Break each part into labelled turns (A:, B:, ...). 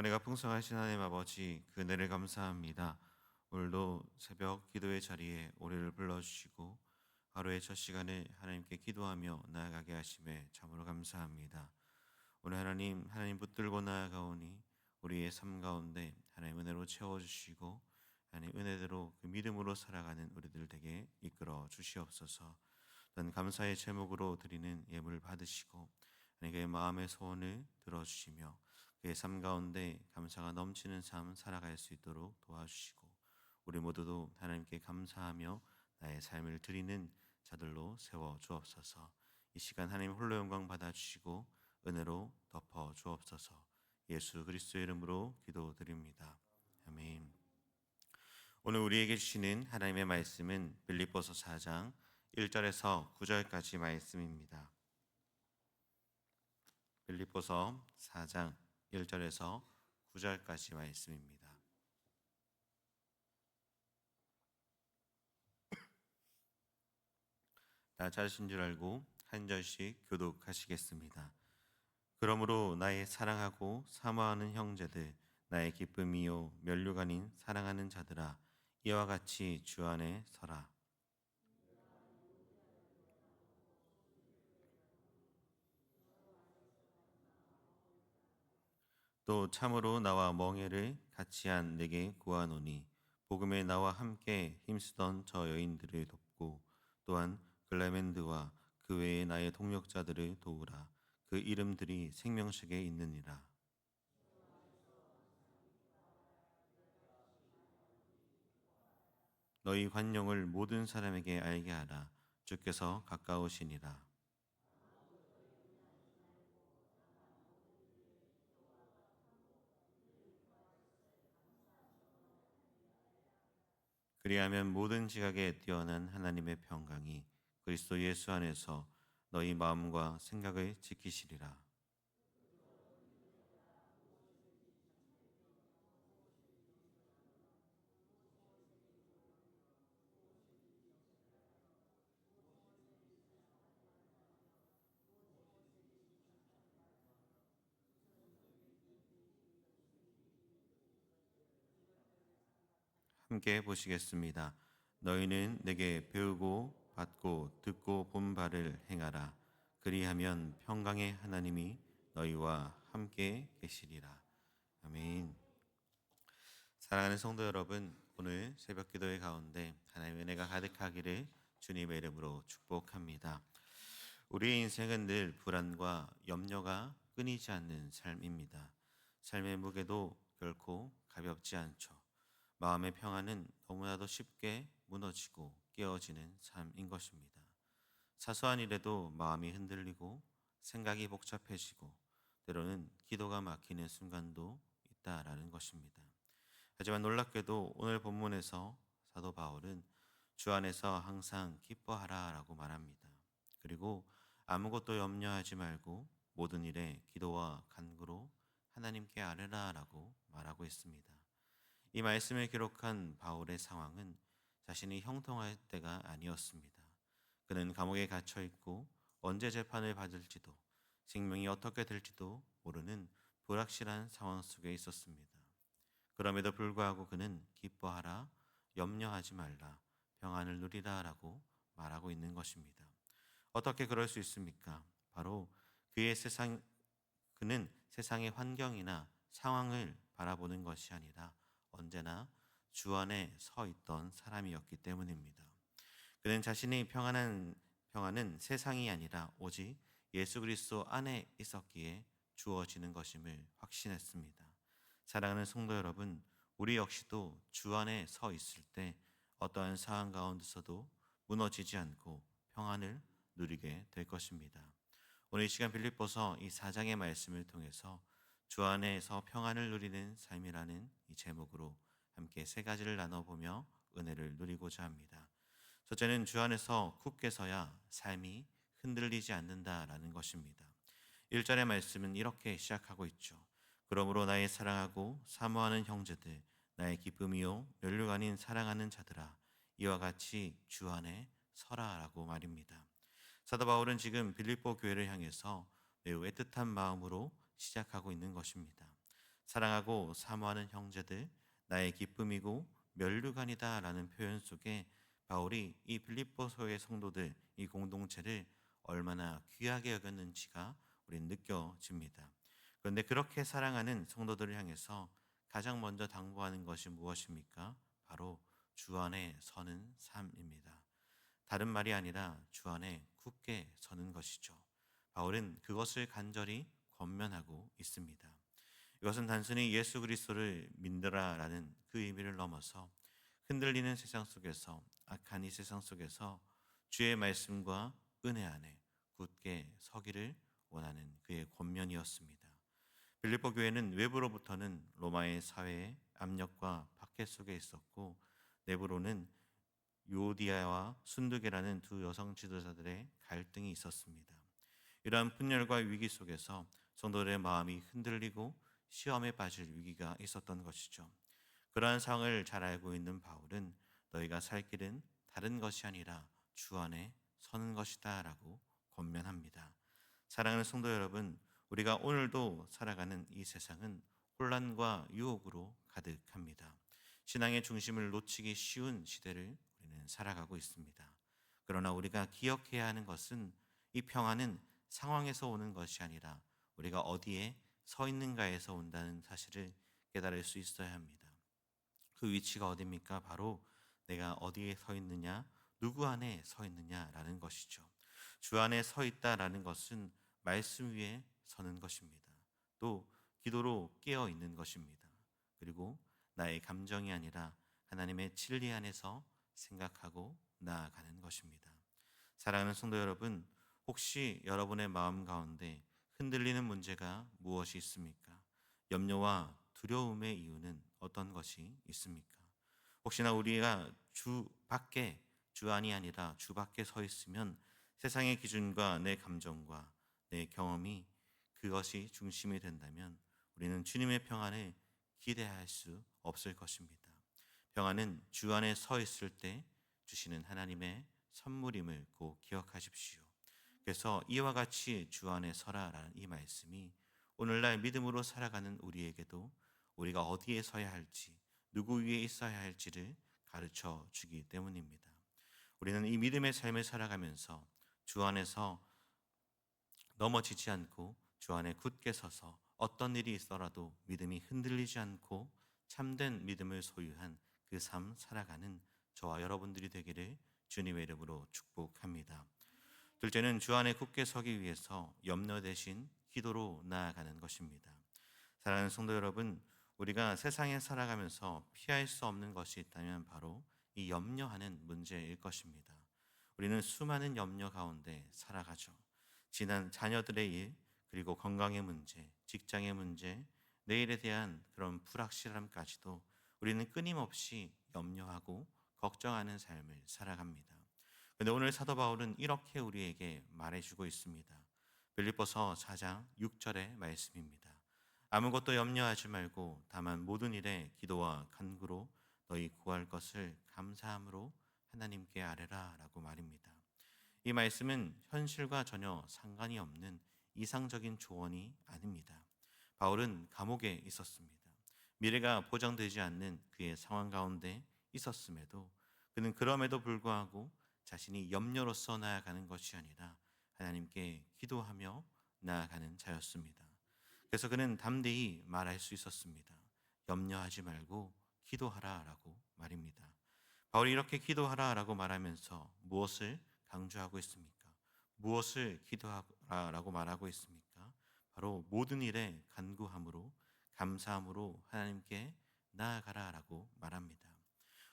A: 은혜가 풍성하신 하나님 아버지, 그 은혜를 감사합니다. 오늘도 새벽 기도의 자리에 우리를 불러주시고 하루의 첫 시간에 하나님께 기도하며 나아가게 하심에 참으로 감사합니다. 오늘 하나님 붙들고 나아가오니 우리의 삶 가운데 하나님 은혜로 채워주시고 하나님 은혜대로 그 믿음으로 살아가는 우리들 되게 이끌어 주시옵소서. 또한 감사의 제목으로 드리는 예물 받으시고 하나님의 마음의 소원을 들어주시며 그의 삶 가운데 감사가 넘치는 삶 살아갈 수 있도록 도와주시고 우리 모두도 하나님께 감사하며 나의 삶을 드리는 자들로 세워 주옵소서. 이 시간 하나님 홀로 영광 받아주시고 은혜로 덮어 주옵소서. 예수 그리스도의 이름으로 기도드립니다. 아멘. 오늘 우리에게 주시는 하나님의 말씀은 빌립보서 4장 1절에서 9절까지 말씀입니다. 빌립보서 4장 1절에서 9절까지 말씀입니다. 다 찾으신 줄 알고 한 절씩 교독하시겠습니다. 그러므로 나의 사랑하고 사모하는 형제들, 나의 기쁨이요 면류가 아닌 사랑하는 자들아, 이와 같이 주 안에 서라. 또 참으로 나와 멍에를 같이 한 내게 구하노니 복음에 나와 함께 힘쓰던 저 여인들을 돕고 또한 글레멘드와 그 외에 나의 동역자들을 도우라. 그 이름들이 생명책에 있느니라. 너희 관용을 모든 사람에게 알게 하라. 주께서 가까우시니라. 그리하면 모든 지각에 뛰어난 하나님의 평강이 그리스도 예수 안에서 너희 마음과 생각을 지키시리라. 함께 보시겠습니다. 너희는 내게 배우고 받고 듣고 본 바를 행하라. 그리하면 평강의 하나님이 너희와 함께 계시리라. 아멘. 사랑하는 성도 여러분, 오늘 새벽 기도회 가운데 하나님의 은혜가 가득하기를 주님의 이름으로 축복합니다. 우리의 인생은 늘 불안과 염려가 끊이지 않는 삶입니다. 삶의 무게도 결코 가볍지 않죠. 마음의 평안은 너무나도 쉽게 무너지고 깨어지는 삶인 것입니다. 사소한 일에도 마음이 흔들리고 생각이 복잡해지고 때로는 기도가 막히는 순간도 있다라는 것입니다. 하지만 놀랍게도 오늘 본문에서 사도 바울은 주 안에서 항상 기뻐하라라고 말합니다. 그리고 아무것도 염려하지 말고 모든 일에 기도와 간구로 하나님께 아뢰라라고 말하고 있습니다. 이 말씀을 기록한 바울의 상황은 자신이 형통할 때가 아니었습니다. 그는 감옥에 갇혀 있고 언제 재판을 받을지도 생명이 어떻게 될지도 모르는 불확실한 상황 속에 있었습니다. 그럼에도 불구하고 그는 기뻐하라, 염려하지 말라, 평안을 누리라라고 말하고 있는 것입니다. 어떻게 그럴 수 있습니까? 바로 그는 세상의 환경이나 상황을 바라보는 것이 아니라 언제나 주 안에 서 있던 사람이었기 때문입니다. 그는 자신의 평안은 세상이 아니라 오직 예수 그리스도 안에 있었기에 주어지는 것임을 확신했습니다. 사랑하는 성도 여러분, 우리 역시도 주 안에 서 있을 때 어떠한 상황 가운데서도 무너지지 않고 평안을 누리게 될 것입니다. 오늘 이 시간 빌립보서 이 4장의 말씀을 통해서 주 안에서 평안을 누리는 삶이라는 이 제목으로 함께 세 가지를 나눠보며 은혜를 누리고자 합니다. 첫째는 주 안에서 굳게 서야 삶이 흔들리지 않는다라는 것입니다. 1절의 말씀은 이렇게 시작하고 있죠. 그러므로 나의 사랑하고 사모하는 형제들, 나의 기쁨이요 면류가 아닌 사랑하는 자들아, 이와 같이 주 안에 서라라고 말입니다. 사도 바울은 지금 빌립보 교회를 향해서 매우 애틋한 마음으로 시작하고 있는 것입니다. 사랑하고 사모하는 형제들, 나의 기쁨이고 면류관이다라는 표현 속에 바울이 이 빌립보서의 성도들, 이 공동체를 얼마나 귀하게 여겼는지가 우린 느껴집니다. 그런데 그렇게 사랑하는 성도들을 향해서 가장 먼저 당부하는 것이 무엇입니까? 바로 주 안에 서는 삶입니다. 다른 말이 아니라 주 안에 굳게 서는 것이죠. 바울은 그것을 간절히 권면하고 있습니다. 이것은 단순히 예수 그리스도를 믿으라라는 그 의미를 넘어서 흔들리는 세상 속에서, 악한 이 세상 속에서 주의 말씀과 은혜 안에 굳게 서기를 원하는 그의 권면이었습니다. 빌립보 교회는 외부로부터는 로마의 사회의 압력과 박해 속에 있었고, 내부로는 유오디아와 순두계라는 두 여성 지도자들의 갈등이 있었습니다. 이러한 분열과 위기 속에서 성도들의 마음이 흔들리고 시험에 빠질 위기가 있었던 것이죠. 그러한 상황을 잘 알고 있는 바울은 너희가 살 길은 다른 것이 아니라 주 안에 서는 것이다 라고 권면합니다. 사랑하는 성도 여러분, 우리가 오늘도 살아가는 이 세상은 혼란과 유혹으로 가득합니다. 신앙의 중심을 놓치기 쉬운 시대를 우리는 살아가고 있습니다. 그러나 우리가 기억해야 하는 것은 이 평안은 상황에서 오는 것이 아니라 우리가 어디에 서 있는가에서 온다는 사실을 깨달을 수 있어야 합니다. 그 위치가 어디입니까? 바로 내가 어디에 서 있느냐, 누구 안에 서 있느냐라는 것이죠. 주 안에 서 있다라는 것은 말씀 위에 서는 것입니다. 또 기도로 깨어 있는 것입니다. 그리고 나의 감정이 아니라 하나님의 진리 안에서 생각하고 나아가는 것입니다. 사랑하는 성도 여러분, 혹시 여러분의 마음 가운데 흔들리는 문제가 무엇이 있습니까? 염려와 두려움의 이유는 어떤 것이 있습니까? 혹시나 우리가 주 밖에, 주 안이 아니라 주 밖에 서 있으면 세상의 기준과 내 감정과 내 경험이 그것이 중심이 된다면 우리는 주님의 평안을 기대할 수 없을 것입니다. 평안은 주 안에 서 있을 때 주시는 하나님의 선물임을 꼭 기억하십시오. 그래서 이와 같이 주 안에 서라라는 이 말씀이 오늘날 믿음으로 살아가는 우리에게도 우리가 어디에 서야 할지, 누구 위에 있어야 할지를 가르쳐 주기 때문입니다. 우리는 이 믿음의 삶을 살아가면서 주 안에서 넘어지지 않고 주 안에 굳게 서서 어떤 일이 있더라도 믿음이 흔들리지 않고 참된 믿음을 소유한 그 삶 살아가는 저와 여러분들이 되기를 주님의 이름으로 축복합니다. 둘째는 주 안에 굳게 서기 위해서 염려 대신 기도로 나아가는 것입니다. 사랑하는 성도 여러분, 우리가 세상에 살아가면서 피할 수 없는 것이 있다면 바로 이 염려하는 문제일 것입니다. 우리는 수많은 염려 가운데 살아가죠. 지난 자녀들의 일, 그리고 건강의 문제, 직장의 문제, 내일에 대한 그런 불확실함까지도 우리는 끊임없이 염려하고 걱정하는 삶을 살아갑니다. 그런데 오늘 사도 바울은 이렇게 우리에게 말해주고 있습니다. 빌립보서 4장 6절의 말씀입니다. 아무것도 염려하지 말고 다만 모든 일에 기도와 간구로 너희 구할 것을 감사함으로 하나님께 아뢰라 라고 말입니다. 이 말씀은 현실과 전혀 상관이 없는 이상적인 조언이 아닙니다. 바울은 감옥에 있었습니다. 미래가 보장되지 않는 그의 상황 가운데 있었음에도 그는 그럼에도 불구하고 자신이 염려로서 나아가는 것이 아니라 하나님께 기도하며 나아가는 자였습니다. 그래서 그는 담대히 말할 수 있었습니다. 염려하지 말고 기도하라라고 말입니다. 바울이 이렇게 기도하라라고 말하면서 무엇을 강조하고 있습니까? 무엇을 기도하라라고 말하고 있습니까? 바로 모든 일에 간구함으로 감사함으로 하나님께 나아가라라고 말합니다.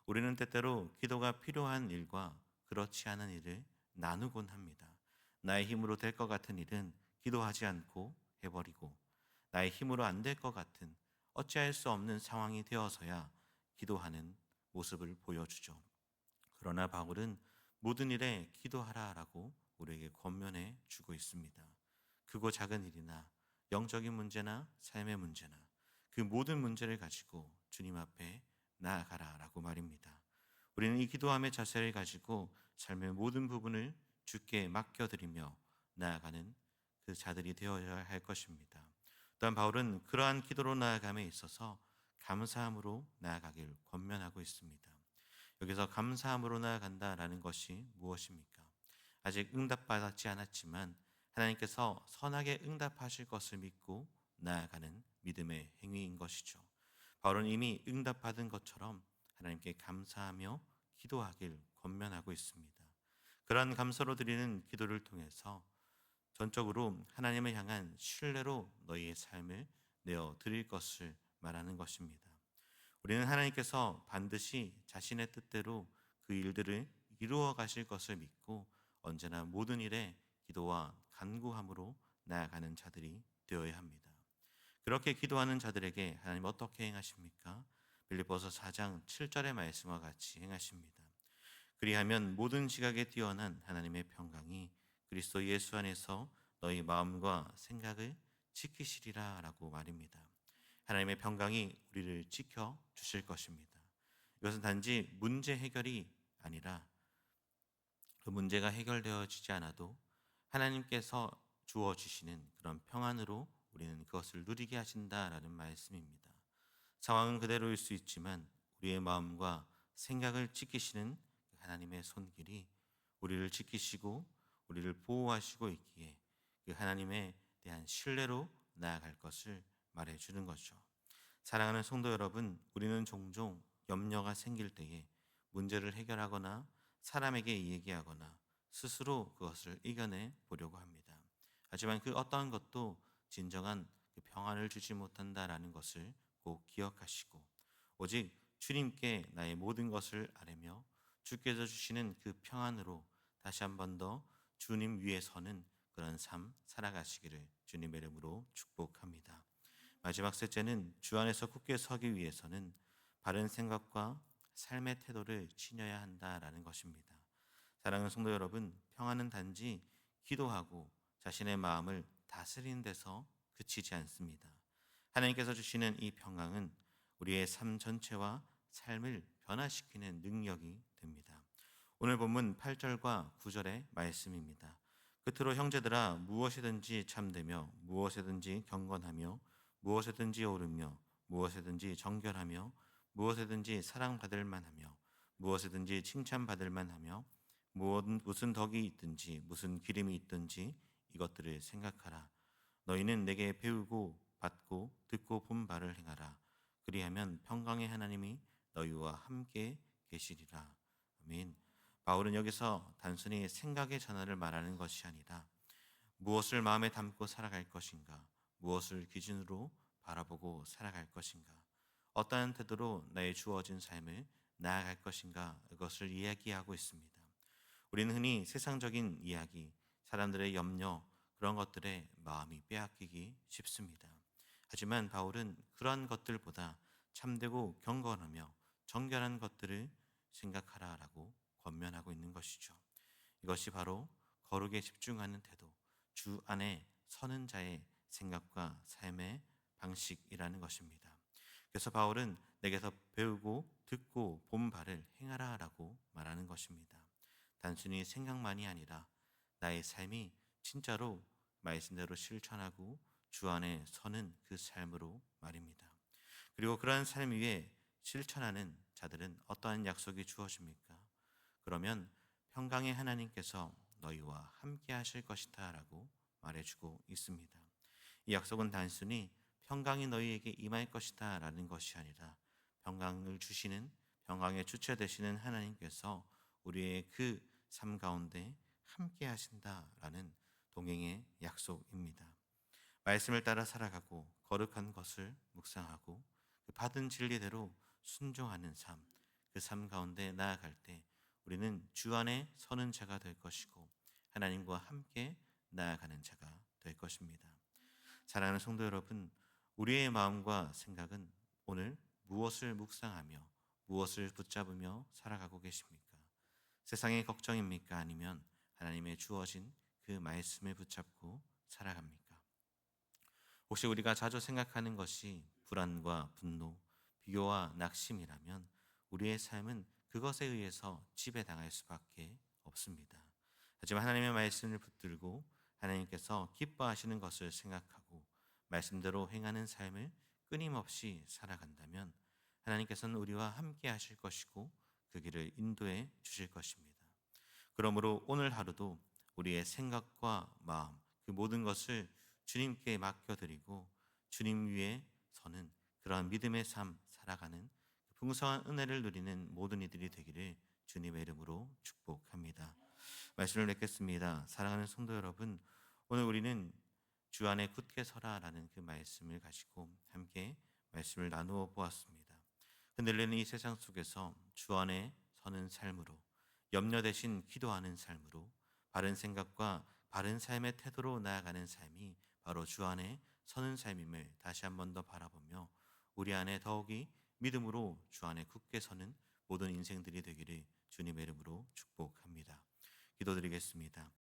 A: 우리는 때때로 기도가 필요한 일과 그렇지 않은 일을 나누곤 합니다. 나의 힘으로 될 것 같은 일은 기도하지 않고 해버리고 나의 힘으로 안 될 것 같은 어찌할 수 없는 상황이 되어서야 기도하는 모습을 보여주죠. 그러나 바울은 모든 일에 기도하라라고 우리에게 권면해 주고 있습니다. 크고 작은 일이나 영적인 문제나 삶의 문제나 그 모든 문제를 가지고 주님 앞에 나아가라라고 말입니다. 우리는 이 기도함의 자세를 가지고 삶의 모든 부분을 주께 맡겨드리며 나아가는 그 자들이 되어야 할 것입니다. 또한 바울은 그러한 기도로 나아감에 있어서 감사함으로 나아가길 권면하고 있습니다. 여기서 감사함으로 나아간다라는 것이 무엇입니까? 아직 응답받지 않았지만 하나님께서 선하게 응답하실 것을 믿고 나아가는 믿음의 행위인 것이죠. 바울은 이미 응답받은 것처럼 하나님께 감사하며 기도하길 권면하고 있습니다. 그러한 감사로 드리는 기도를 통해서 전적으로 하나님을 향한 신뢰로 너희의 삶을 내어 드릴 것을 말하는 것입니다. 우리는 하나님께서 반드시 자신의 뜻대로 그 일들을 이루어 가실 것을 믿고 언제나 모든 일에 기도와 간구함으로 나아가는 자들이 되어야 합니다. 그렇게 기도하는 자들에게 하나님 어떻게 행하십니까? 빌립보서 4장 7절의 말씀과 같이 행하십니다. 그리하면 모든 지각에 뛰어난 하나님의 평강이 그리스도 예수 안에서 너희 마음과 생각을 지키시리라 라고 말입니다. 하나님의 평강이 우리를 지켜 주실 것입니다. 이것은 단지 문제 해결이 아니라 그 문제가 해결되어지지 않아도 하나님께서 주어 주시는 그런 평안으로 우리는 그것을 누리게 하신다라는 말씀입니다. 상황은 그대로일 수 있지만 우리의 마음과 생각을 지키시는 하나님의 손길이 우리를 지키시고 우리를 보호하시고 있기에 그 하나님에 대한 신뢰로 나아갈 것을 말해주는 거죠. 사랑하는 성도 여러분, 우리는 종종 염려가 생길 때에 문제를 해결하거나 사람에게 얘기하거나 스스로 그것을 이겨내 보려고 합니다. 하지만 그 어떠한 것도 진정한 그 평안을 주지 못한다라는 것을 꼭 기억하시고 오직 주님께 나의 모든 것을 아뢰며 주께서 주시는 그 평안으로 다시 한 번 더 주님 위에 서는 그런 삶 살아가시기를 주님의 이름으로 축복합니다. 마지막 셋째는 주 안에서 굳게 서기 위해서는 바른 생각과 삶의 태도를 지녀야 한다라는 것입니다. 사랑하는 성도 여러분, 평안은 단지 기도하고 자신의 마음을 다스리는 데서 그치지 않습니다. 하나님께서 주시는 이 평강은 우리의 삶 전체와 삶을 변화시키는 능력이 됩니다. 오늘 본문 8절과 9절의 말씀입니다. 끝으로 형제들아 무엇이든지 참되며 무엇이든지 경건하며 무엇이든지 옳으며 무엇이든지 정결하며 무엇이든지 사랑받을 만하며 무엇이든지 칭찬받을 만하며 무슨 덕이 있든지 무슨 기름이 있든지 이것들을 생각하라. 너희는 내게 배우고 받고 듣고 본 바를 행하라. 그리하면 평강의 하나님이 너희와 함께 계시리라. 아멘. 바울은 여기서 단순히 생각의 전환을 말하는 것이 아니라 무엇을 마음에 담고 살아갈 것인가, 무엇을 기준으로 바라보고 살아갈 것인가, 어떠한 태도로 나의 주어진 삶을 나아갈 것인가, 이것을 이야기하고 있습니다. 우리는 흔히 세상적인 이야기, 사람들의 염려, 그런 것들에 마음이 빼앗기기 쉽습니다. 하지만 바울은 그러한 것들보다 참되고 경건하며 정결한 것들을 생각하라라고 권면하고 있는 것이죠. 이것이 바로 거룩에 집중하는 태도, 주 안에 서는 자의 생각과 삶의 방식이라는 것입니다. 그래서 바울은 내게서 배우고 듣고 본 바를 행하라라고 말하는 것입니다. 단순히 생각만이 아니라 나의 삶이 진짜로 말씀대로 실천하고 주 안에 서는 그 삶으로 말입니다. 그리고 그러한 삶 위에 실천하는 자들은 어떠한 약속이 주어집니까? 그러면 평강의 하나님께서 너희와 함께 하실 것이다 라고 말해주고 있습니다. 이 약속은 단순히 평강이 너희에게 임할 것이다 라는 것이 아니라 평강을 주시는 평강의 주체 되시는 하나님께서 우리의 그 삶 가운데 함께 하신다라는 동행의 약속입니다. 말씀을 따라 살아가고 거룩한 것을 묵상하고 그 받은 진리대로 순종하는 삶, 그 삶 가운데 나아갈 때 우리는 주 안에 서는 자가 될 것이고 하나님과 함께 나아가는 자가 될 것입니다. 사랑하는 성도 여러분, 우리의 마음과 생각은 오늘 무엇을 묵상하며 무엇을 붙잡으며 살아가고 계십니까? 세상의 걱정입니까? 아니면 하나님의 주어진 그 말씀을 붙잡고 살아갑니까? 혹시 우리가 자주 생각하는 것이 불안과 분노, 비교와 낙심이라면 우리의 삶은 그것에 의해서 지배당할 수밖에 없습니다. 하지만 하나님의 말씀을 붙들고 하나님께서 기뻐하시는 것을 생각하고 말씀대로 행하는 삶을 끊임없이 살아간다면 하나님께서는 우리와 함께 하실 것이고 그 길을 인도해 주실 것입니다. 그러므로 오늘 하루도 우리의 생각과 마음, 그 모든 것을 주님께 맡겨드리고 주님 위에 서는 그러한 믿음의 삶 살아가는 풍성한 은혜를 누리는 모든 이들이 되기를 주님의 이름으로 축복합니다. 말씀을 맺겠습니다. 사랑하는 성도 여러분, 오늘 우리는 주 안에 굳게 서라라는 그 말씀을 가지고 함께 말씀을 나누어 보았습니다. 흔들리는 이 세상 속에서 주 안에 서는 삶으로, 염려 대신 기도하는 삶으로, 바른 생각과 바른 삶의 태도로 나아가는 삶이 바로 주 안에 서는 삶임을 다시 한 번 더 바라보며 우리 안에 더욱이 믿음으로 주 안에 굳게 서는 모든 인생들이 되기를 주님의 이름으로 축복합니다. 기도드리겠습니다.